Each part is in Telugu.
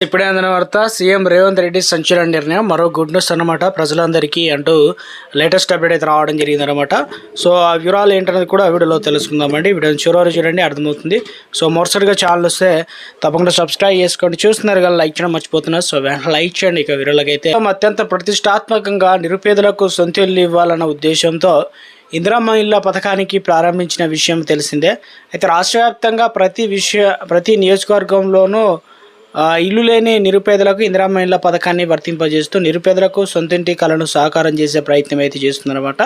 ఇప్పుడే అందిన వార్త సీఎం రేవంత్ రెడ్డి సంచలన నిర్ణయం మరో గుడ్ న్యూస్ అన్నమాట ప్రజలందరికీ అంటూ లేటెస్ట్ అప్డేట్ అయితే రావడం జరిగిందనమాట. సో ఆ వివరాలు ఏంటనేది కూడా వీడియోలో తెలుసుకుందామండి. వీడియోని చివరి చూడండి, అర్థమవుతుంది. సో మొదటిసారిగా ఛానల్ వస్తే తప్పకుండా సబ్స్క్రైబ్ చేసుకోండి. చూస్తున్నారు కదా, లైక్ చేయడం మర్చిపోతున్నారు. సో లైక్ చేయండి. ఇక వీడియోలకి అయితే అత్యంత ప్రతిష్టాత్మకంగా నిరుపేదలకు సొంత ఇల్లు ఇవ్వాలన్న ఉద్దేశంతో ఇందిరమ్మ ఇళ్ల పథకానికి ప్రారంభించిన విషయం తెలిసిందే. అయితే రాష్ట్ర వ్యాప్తంగా ప్రతి నియోజకవర్గంలోనూ ఇల్లు లేని నిరుపేదలకు ఇందిరమ్మ ఇళ్ల పథకాన్ని వర్తింపజేస్తూ నిరుపేదలకు సొంతింటి కలను సాకారం చేసే ప్రయత్నం అయితే చేస్తుందన్నమాట.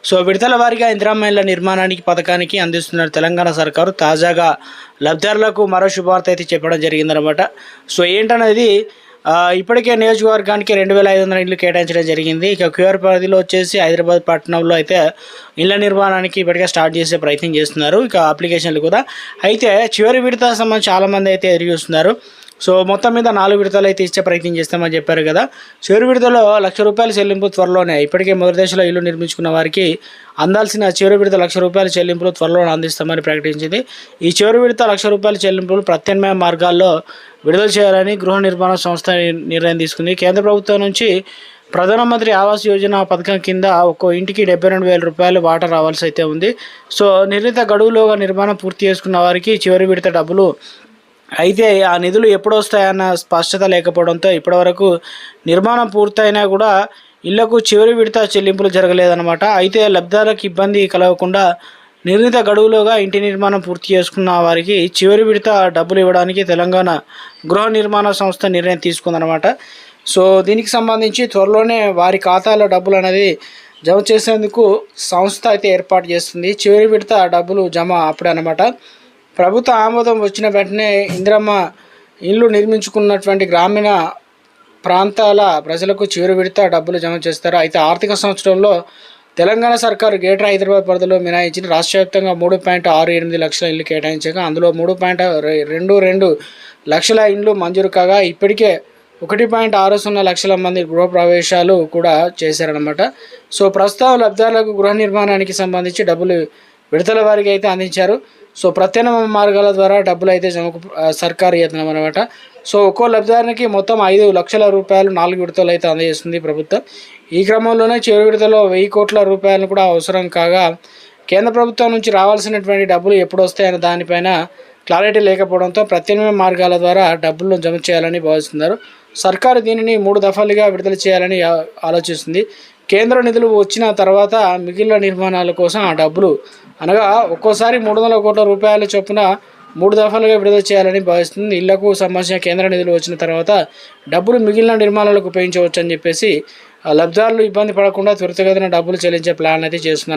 సో విడతల వారీగా ఇందిరమ్మ ఇళ్ల నిర్మాణానికి పథకానికి అందిస్తున్న తెలంగాణ సర్కారు తాజాగా లబ్ధిదారులకు మరో శుభవార్త అయితే చెప్పడం జరిగిందనమాట. సో ఏంటనేది ఇప్పటికే నియోజకవర్గానికి 2500 ఇళ్ళు కేటాయించడం జరిగింది. ఇక క్యూఆర్ పరిధిలో వచ్చేసి హైదరాబాద్ పట్టణంలో అయితే ఇళ్ల నిర్మాణానికి ఇప్పటికే స్టార్ట్ చేసే ప్రయత్నం చేస్తున్నారు. ఇక అప్లికేషన్లు కూడా అయితే చివరి విడత సంబంధించి చాలామంది అయితే ఎదురు చూస్తున్నారు. సో మొత్తం మీద 4 విడతలు అయితే ఇచ్చే ప్రయత్నం చేస్తామని చెప్పారు కదా. చివరి విడతలో ₹1,00,000 చెల్లింపు త్వరలోనే. ఇప్పటికే మొదటి దశలో ఇల్లు నిర్మించుకున్న వారికి అందాల్సిన చివరి విడత ₹1,00,000 చెల్లింపులు త్వరలో అందిస్తామని ప్రకటించింది. ఈ చివరి విడత ₹1,00,000 చెల్లింపులు ప్రత్యామ్నాయ మార్గాల్లో విడుదల చేయాలని గృహ నిర్మాణ సంస్థ నిర్ణయం తీసుకుంది. కేంద్ర ప్రభుత్వం నుంచి ప్రధానమంత్రి ఆవాస్ యోజన పథకం కింద ఒక్కో ఇంటికి ₹72,000 వాటా రావాల్సి అయితే ఉంది. సో నిర్ణీత గడువులోగా నిర్మాణం పూర్తి చేసుకున్న వారికి చివరి విడత డబ్బులు అయితే ఆ నిధులు ఎప్పుడు వస్తాయన్న స్పష్టత లేకపోవడంతో ఇప్పటివరకు నిర్మాణం పూర్తయినా కూడా ఇళ్లకు చివరి విడత చెల్లింపులు జరగలేదన్నమాట. అయితే లబ్ధిదారులకు ఇబ్బంది కలగకుండా నిర్ణీత గడువులోగా ఇంటి నిర్మాణం పూర్తి చేసుకున్న వారికి చివరి విడత డబ్బులు ఇవ్వడానికి తెలంగాణ గృహ నిర్మాణ సంస్థ నిర్ణయం తీసుకుందనమాట. సో దీనికి సంబంధించి త్వరలోనే వారి ఖాతాలో డబ్బులు అనేది జమ చేసేందుకు సంస్థ అయితే ఏర్పాటు చేస్తుంది. చివరి విడత డబ్బులు జమ అప్పుడే అనమాట. ప్రభుత్వ ఆమోదం వచ్చిన వెంటనే ఇందిరమ్మ ఇల్లు నిర్మించుకున్నటువంటి గ్రామీణ ప్రాంతాల ప్రజలకు చివరి విడత డబ్బులు జమ చేస్తారు. అయితే ఆర్థిక సంవత్సరంలో తెలంగాణ సర్కారు గ్రేటర్ హైదరాబాద్ పరిధిలో మినహాయించిన రాష్ట్ర వ్యాప్తంగా 3.68 లక్షల ఇల్లు కేటాయించగా అందులో 3.22 లక్షల ఇండ్లు మంజూరు కాగా ఇప్పటికే 1.60 లక్షల మంది గృహప్రవేశాలు కూడా చేశారనమాట. సో ప్రస్తుతం లబ్ధిదారులకు గృహ నిర్మాణానికి సంబంధించి డబ్బులు విడతల వారికి అయితే అందించారు. సో ప్రత్యామ్నాయ మార్గాల ద్వారా డబ్బులు అయితే సర్కారు యత్నం అనమాట. సో ఒక్కో లబ్ధిదారునికి మొత్తం ₹5 లక్షల 4 విడతలు అయితే అందజేస్తుంది ప్రభుత్వం. ఈ క్రమంలోనే చివరి విడతలో ₹1,000 కోట్ల కూడా అవసరం కాగా కేంద్ర ప్రభుత్వం నుంచి రావాల్సినటువంటి డబ్బులు ఎప్పుడు వస్తాయనే దానిపైన క్లారిటీ లేకపోవడంతో ప్రత్యామ్నాయ మార్గాల ద్వారా డబ్బులను జమ చేయాలని భావిస్తున్నారు. సర్కారు దీనిని 3 దఫాలుగా విడుదల చేయాలని ఆలోచిస్తుంది. కేంద్ర నిధులు వచ్చిన తర్వాత మిగిలిన నిర్మాణాల కోసం ఆ డబ్బులు అనగా ఒక్కోసారి ₹300 కోట్ల చొప్పున 3 దఫాలుగా విడుదల చేయాలని భావిస్తుంది. ఇళ్లకు సంబంధించిన కేంద్ర నిధులు వచ్చిన తర్వాత డబ్బులు మిగిలిన నిర్మాణాలకు ఉపయోగించవచ్చు అని చెప్పేసి లబ్ధిదారులు ఇబ్బంది పడకుండా త్వరితగతిన డబ్బులు చెల్లించే ప్లాన్ అయితే చేస్తున్నారు.